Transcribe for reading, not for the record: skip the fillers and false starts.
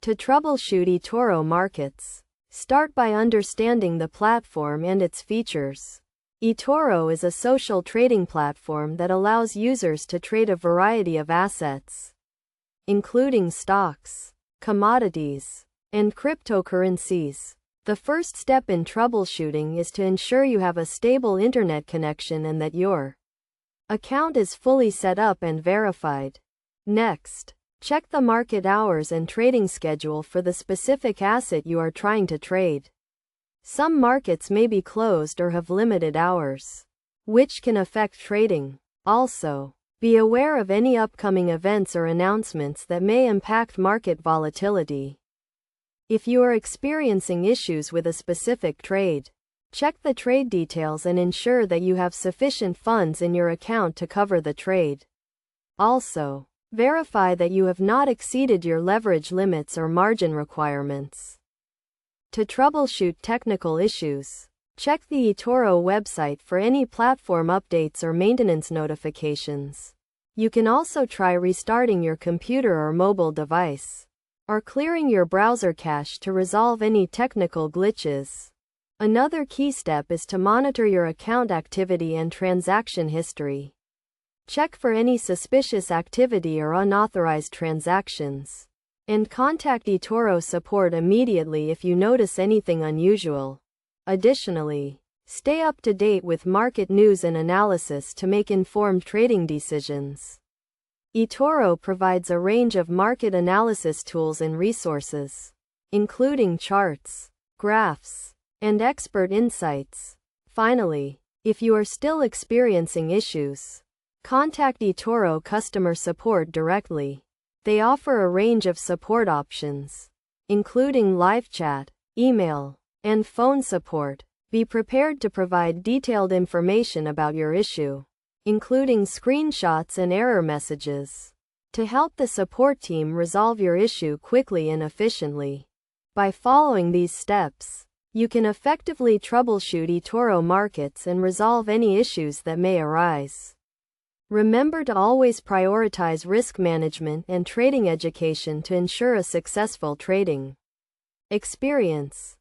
To troubleshoot eToro markets, start by understanding the platform and its features. eToro is a social trading platform that allows users to trade a variety of assets, including stocks, commodities, and cryptocurrencies. The first step in troubleshooting is to ensure you have a stable internet connection and that your account is fully set up and verified. Next, check the market hours and trading schedule for the specific asset you are trying to trade. Some markets may be closed or have limited hours, which can affect trading. Also, be aware of any upcoming events or announcements that may impact market volatility. If you are experiencing issues with a specific trade, check the trade details and ensure that you have sufficient funds in your account to cover the trade. Also, verify that you have not exceeded your leverage limits or margin requirements. To troubleshoot technical issues, check the eToro website for any platform updates or maintenance notifications. You can also try restarting your computer or mobile device, or clearing your browser cache to resolve any technical glitches. Another key step is to monitor your account activity and transaction history. Check for any suspicious activity or unauthorized transactions, and contact eToro support immediately if you notice anything unusual. Additionally, stay up to date with market news and analysis to make informed trading decisions. eToro provides a range of market analysis tools and resources, including charts, graphs, and expert insights. Finally, if you are still experiencing issues, contact eToro customer support directly. They offer a range of support options, including live chat, email, and phone support. Be prepared to provide detailed information about your issue, including screenshots and error messages, to help the support team resolve your issue quickly and efficiently. By following these steps, you can effectively troubleshoot eToro markets and resolve any issues that may arise. Remember to always prioritize risk management and trading education to ensure a successful trading experience.